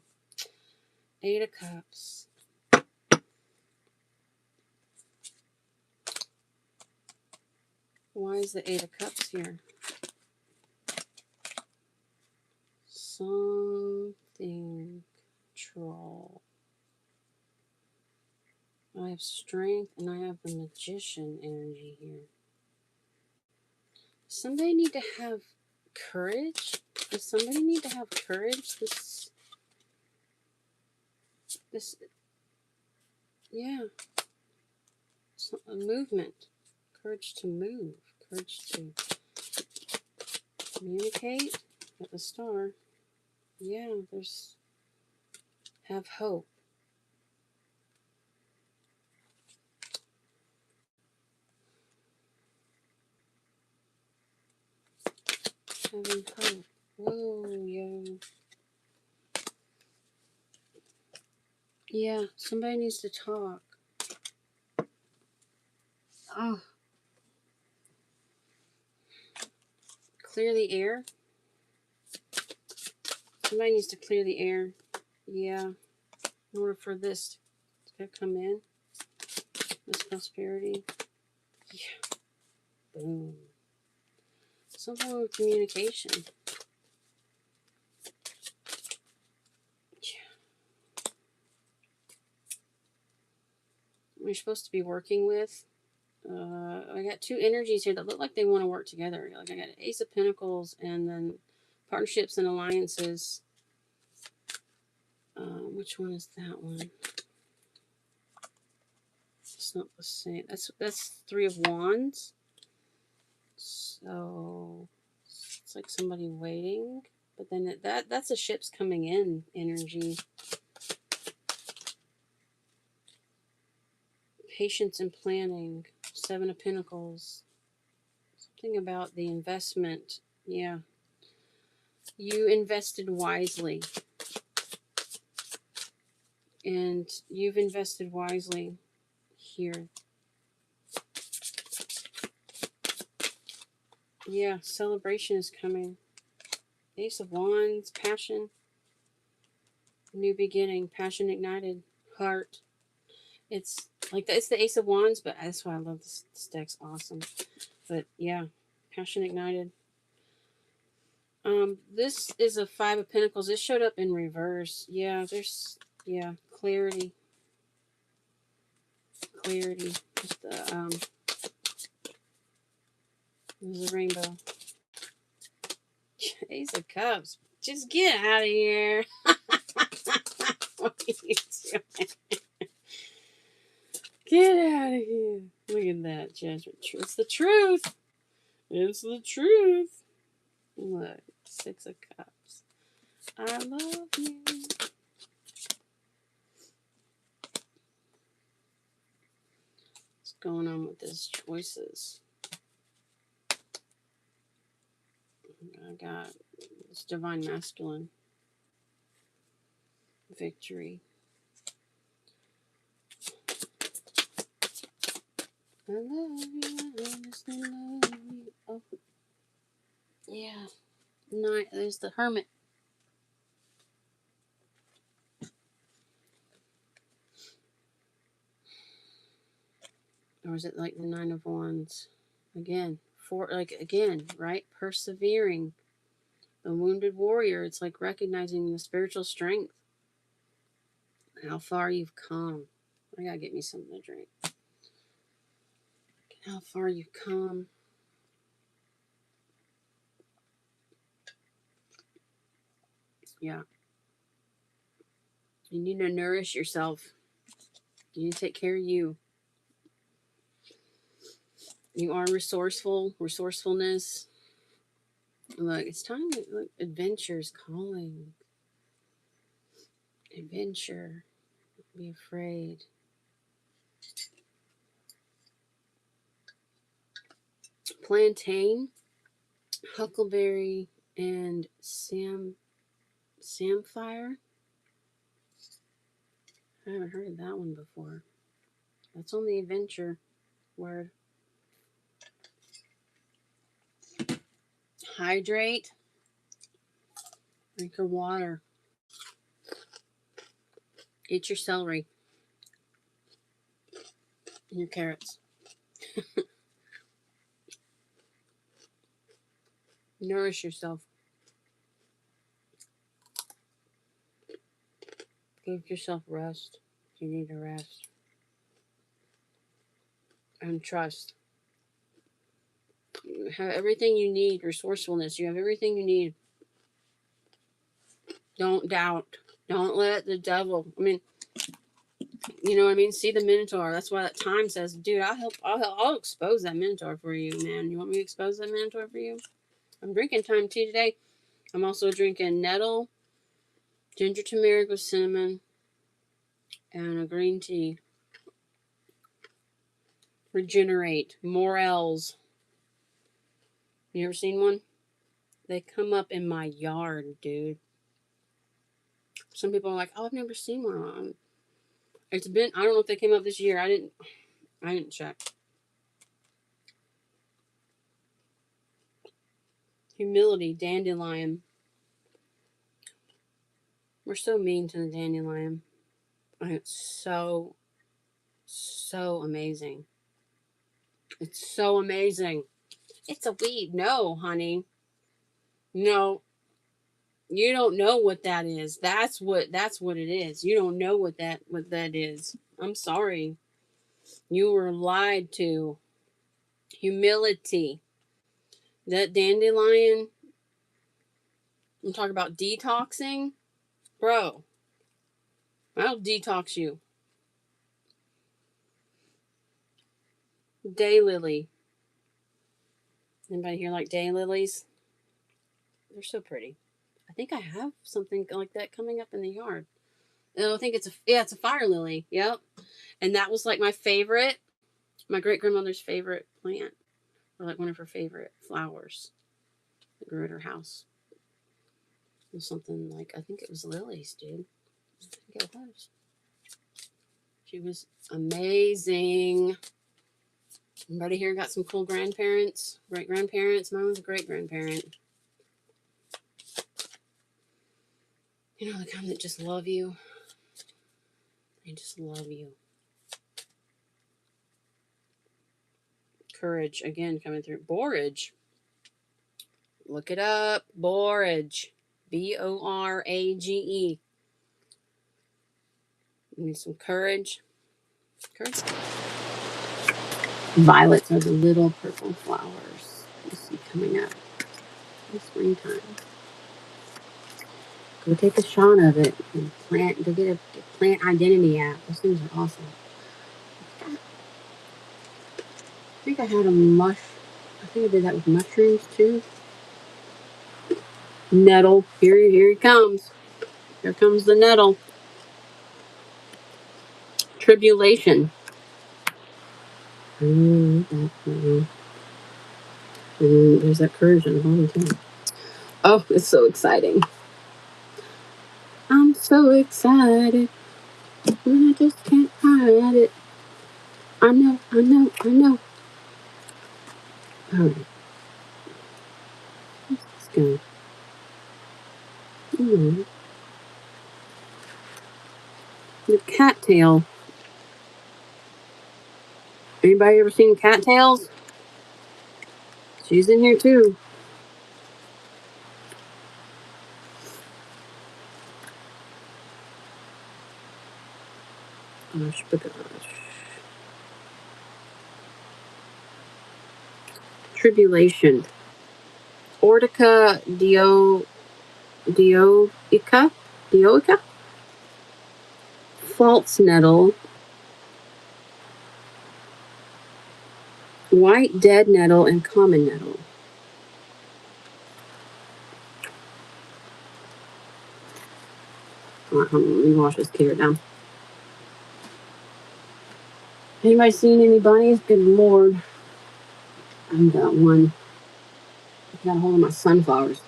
8 of Cups. Why is the 8 of Cups here? Something control. I have strength and I have the Magician energy here. Does somebody need to have courage? Does somebody need to have courage? This, yeah. It's a movement. Courage to move. Courage to communicate with the Star. Yeah, there's have hope. Having hope. Whoa, yo. Yeah, somebody needs to talk. Oh. Clear the air. Somebody needs to clear the air. Yeah. In order for this to come in. This prosperity. Yeah. Boom. Something with communication. Yeah. You're supposed to be working with. I got 2 energies here that look like they want to work together. Like I got an Ace of Pentacles and then partnerships and alliances. Which one is that one? It's not the same. That's 3 of Wands. So it's like somebody waiting, but then that's a ships coming in energy. Patience and planning. 7 of Pentacles. Something about the investment. Yeah. You invested wisely. And you've invested wisely here. Yeah, celebration is coming. Ace of Wands, passion, new beginning, passion ignited, heart. It's like it's the Ace of Wands, but that's why I love this deck's awesome. But yeah, passion ignited. This is a 5 of Pentacles. This showed up in reverse. Yeah, there's clarity. Clarity. Just there's a rainbow. Ace of Cups. Just get out of here. What are you doing? Get out of here. Look at that judgment. It's the truth. It's the truth. Look, 6 of Cups. I love you. What's going on with his choices? I got this divine masculine. Victory. I love you. I honestly love you. Oh, yeah. No, there's the Hermit. Or is it like the Nine of Wands? Again, right? Persevering. The wounded warrior. It's like recognizing the spiritual strength. How far you've come. I gotta get me something to drink. How far you've come. Yeah. You need to nourish yourself. You need to take care of you. You are resourcefulness. Look, it's time to look, adventure's calling. Adventure. Don't be afraid. Plantain, huckleberry, and samphire. I haven't heard of that one before. That's on the adventure word. Hydrate. Drink your water. Eat your celery. And your carrots. Nourish yourself. Give yourself rest if you need to rest. And trust. You have everything you need. Resourcefulness. You have everything you need. Don't doubt. Don't let the devil. I mean, you know what I mean? See the Minotaur. That's why that time says, dude, I'll expose that Minotaur for you, man. You want me to expose that Minotaur for you? I'm drinking time tea today. I'm also drinking nettle, ginger turmeric with cinnamon, and a green tea. Regenerate. Morels. You ever seen one? They come up in my yard, dude. Some people are like, oh, I've never seen one. It's been, I don't know if they came up this year. I didn't check. Humility, dandelion. We're so mean to the dandelion. And it's so amazing. It's so amazing. It's a weed. No, honey. No. You don't know what that is. That's what it is. You don't know what that is. I'm sorry. You were lied to. Humility. That dandelion. I'm talking about detoxing. Bro. I'll detox you. Daylily. Anybody here like daylilies? They're so pretty. I think I have something like that coming up in the yard. And I think it's a fire lily. Yep. And that was like my favorite, my great grandmother's favorite plant, or like one of her favorite flowers that grew at her house. It was something like, I think it was lilies, dude. I think it was. She was amazing. Everybody here got some cool grandparents, great grandparents. Mine was a great grandparent. You know, the kind that just love you. They just love you. Courage, again, coming through. Borage. Look it up. Borage. Borage. You need some courage. Courage. Violets are the little purple flowers you see coming up in springtime. Go take a shot of it and plant. Go get a plant identity app. Those things are awesome. I think I had a mush. I think I did that with mushrooms too. Nettle. Here he comes. Here comes the nettle. Tribulation. And there's that courage on the bottom too. Oh, it's so exciting. I'm so excited. And I just can't hide it. I know. Alright. Let's go. The cattail. Anybody ever seen cattails? She's in here too. Gosh. Tribulation. Ortica dioica? False nettle. White dead nettle and common nettle. Let me wash this carrot down. Anybody seen any bunnies? Good Lord. I've got one. I got a hold of my sunflowers.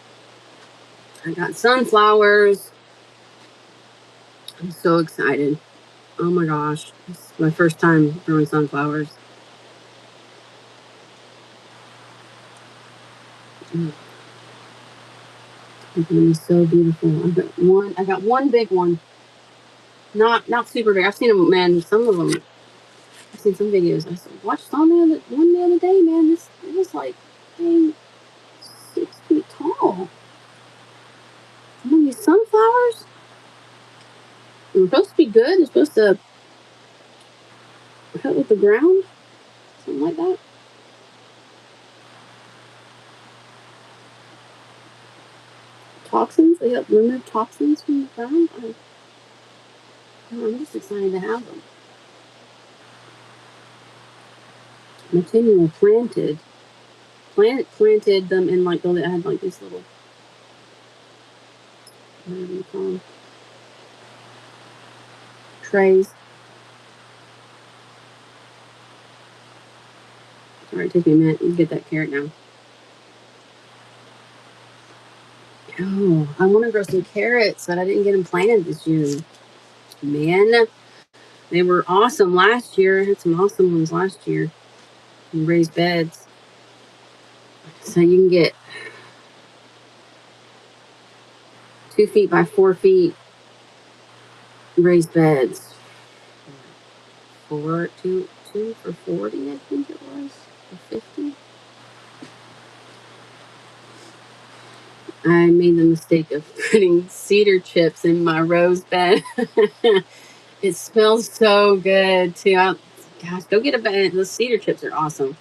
I got sunflowers. I'm so excited. Oh my gosh. This is my first time growing sunflowers. It's gonna be so beautiful. I got one big one. Not super big. I've seen them, man, some of them. I've seen some videos. I watched one the other day, man. It was like, dang, 6 feet tall. Some of these sunflowers. They're supposed to be good. They're supposed to help with the ground. Something like that. Toxins. They help remove toxins from the ground. I'm just excited to have them. Material planted them in like, I had like these little, whatever you call them, trays. Sorry, it took me a minute to get that carrot now. Oh, I want to grow some carrots, but I didn't get them planted this year. Man, they were awesome last year. I had some awesome ones last year. And raised beds. So you can get 2 feet by 4 feet raised beds. Two for 40, I think it was. Or 50. I made the mistake of putting cedar chips in my rose bed. It smells so good too. Gosh, go get a bed. Those cedar chips are awesome.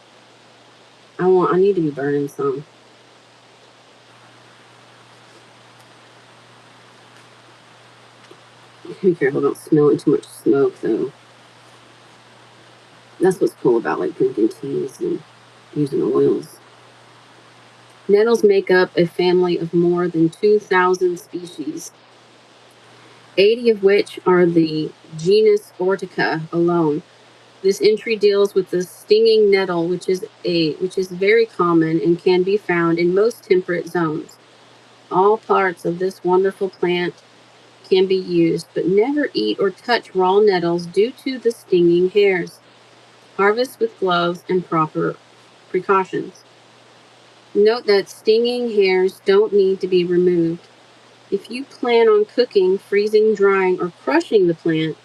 I need to be burning some. Be careful, don't smell in too much smoke though. That's what's cool about like drinking teas and using oils. Nettles make up a family of more than 2,000 species, 80 of which are the genus Ortica alone. This entry deals with the stinging nettle, which is very common and can be found in most temperate zones. All parts of this wonderful plant can be used, but never eat or touch raw nettles due to the stinging hairs. Harvest with gloves and proper precautions. Note that stinging hairs don't need to be removed. If you plan on cooking, freezing, drying, or crushing the plant,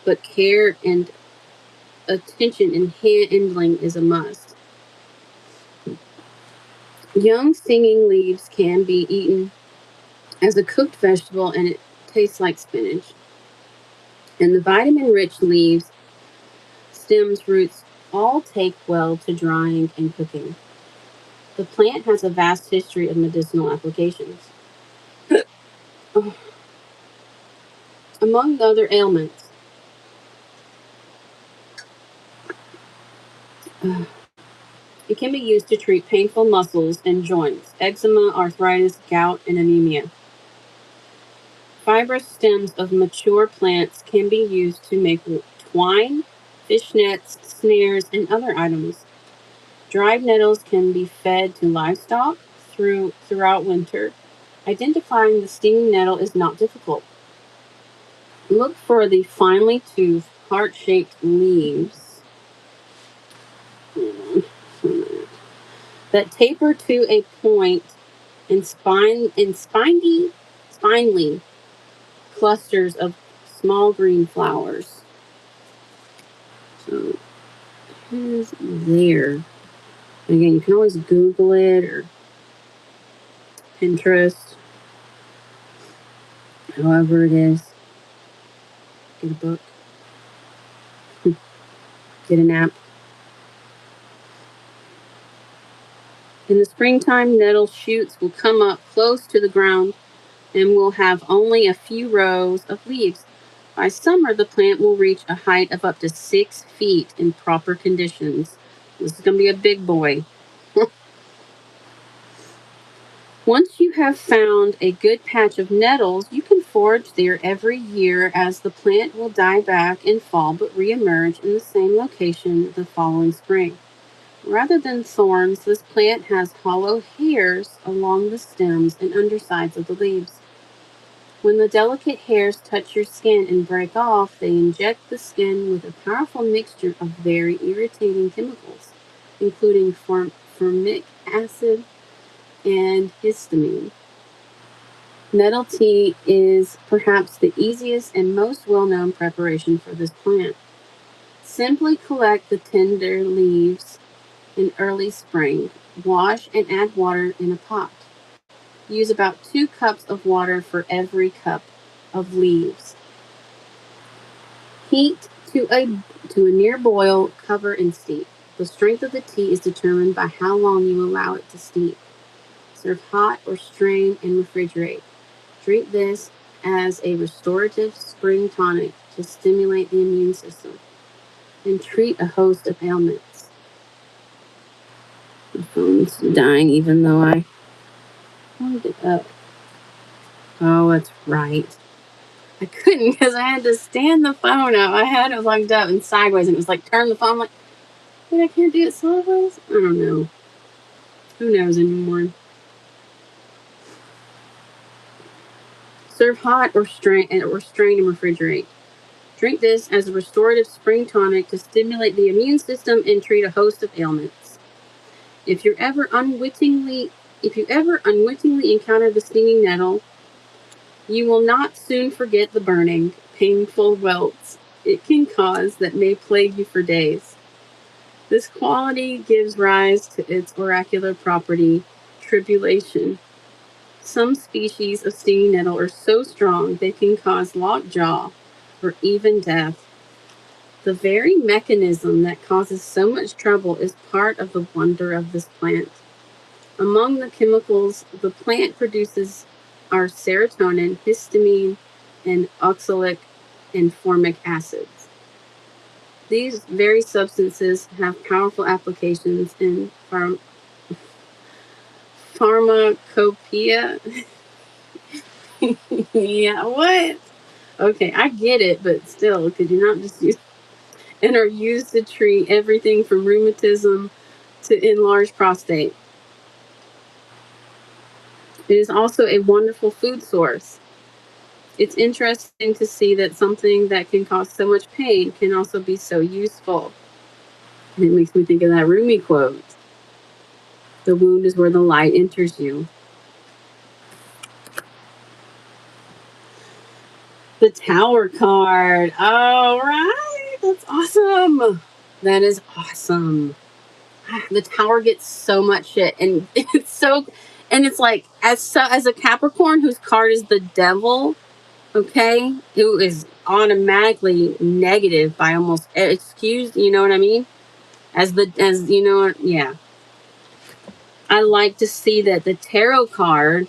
but care and attention in handling is a must. Young stinging leaves can be eaten as a cooked vegetable and it tastes like spinach. And the vitamin-rich leaves, stems, roots all take well to drying and cooking. The plant has a vast history of medicinal applications. Among other ailments, it can be used to treat painful muscles and joints, eczema, arthritis, gout, and anemia. Fibrous stems of mature plants can be used to make twine, fish nets, snares, and other items. Dried nettles can be fed to livestock throughout winter. Identifying the stinging nettle is not difficult. Look for the finely toothed, heart-shaped leaves that taper to a point and spindly clusters of small green flowers. So here's there. Again, you can always Google it or Pinterest, however it is. Get a book, get an app. In the springtime, nettle shoots will come up close to the ground and will have only a few rows of leaves. By summer, the plant will reach a height of up to 6 feet in proper conditions. This is going to be a big boy. Once you have found a good patch of nettles, you can forage there every year as the plant will die back in fall but reemerge in the same location the following spring. Rather than thorns, this plant has hollow hairs along the stems and undersides of the leaves. When the delicate hairs touch your skin and break off, they inject the skin with a powerful mixture of very irritating chemicals, including formic acid and histamine. Nettle tea is perhaps the easiest and most well-known preparation for this plant. Simply collect the tender leaves in early spring. Wash and add water in a pot. Use about 2 cups of water for every cup of leaves. Heat to a near boil, cover and steep. The strength of the tea is determined by how long you allow it to steep. Serve hot or strain and refrigerate. Drink this as a restorative spring tonic to stimulate the immune system and treat a host of ailments. The phone's dying even though I wanted it up. Oh, that's right. I couldn't because I had to stand the phone up. I had it plugged up and sideways, and it was like, turn the phone. I'm like, wait, I can't do it sideways? I don't know. Who knows anymore? Serve hot or strain and refrigerate. Drink this as a restorative spring tonic to stimulate the immune system and treat a host of ailments. If you ever unwittingly encounter the stinging nettle, you will not soon forget the burning, painful welts it can cause that may plague you for days. This quality gives rise to its oracular property, tribulation. Some species of stinging nettle are so strong they can cause lockjaw or even death. The very mechanism that causes so much trouble is part of the wonder of this plant. Among the chemicals the plant produces are serotonin, histamine, and oxalic and formic acids. These very substances have powerful applications in pharmacopoeia. Yeah, what? Okay, I get it, but still, could you not just use and are used to treat everything from rheumatism to enlarged prostate. It is also a wonderful food source. It's interesting to see that something that can cause so much pain can also be so useful. And it makes me think of that Rumi quote. The wound is where the light enters you. The Tower card. All right. That's awesome. That is awesome. The Tower gets so much shit. And it's like, as a Capricorn whose card is the devil, okay, who is automatically negative by almost excuse, you know what I mean? As you know, yeah. I like to see that the tarot card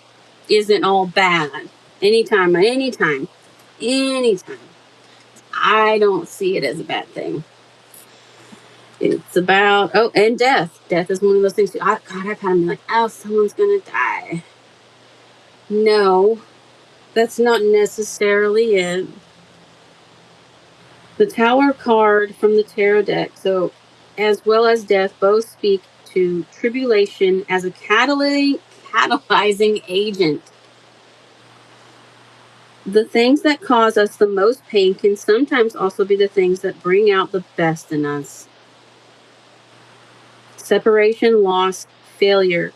isn't all bad. Anytime. I don't see it as a bad thing. It's about, and death. Death is one of those things. God, I've had them be like, oh, someone's going to die. No, that's not necessarily it. The Tower card from the tarot deck, so as well as death, both speak to tribulation as a catalyzing agent. The things that cause us the most pain can sometimes also be the things that bring out the best in us. Separation, loss, failure.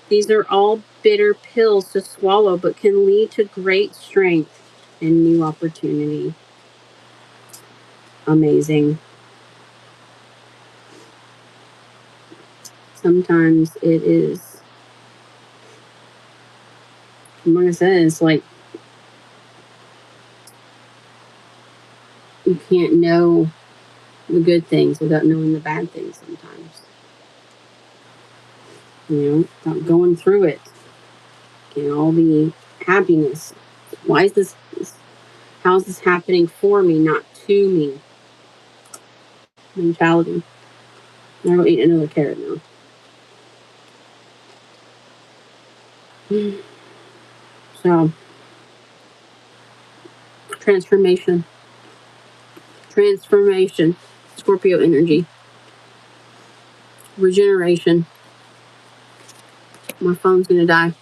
These are all bitter pills to swallow, but can lead to great strength and new opportunity. Amazing. Sometimes it is, like I said, it's like you can't know the good things without knowing the bad things sometimes. Without going through it. Can all be happiness. Why is this, how is this happening for me, not to me? Mentality. I don't eat another carrot now. So, transformation. Scorpio energy. Regeneration. My phone's gonna die.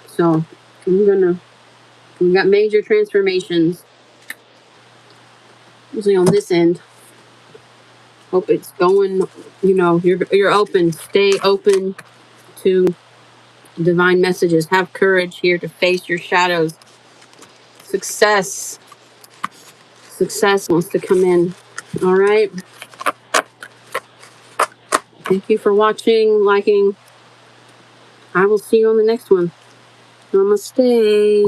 So, we got major transformations. Usually on this end. Hope it's going, you're open. Stay open to divine messages. Have courage here to face your shadows. Success wants to come in. All right. Thank you for watching, liking. I will see you on the next one. Namaste.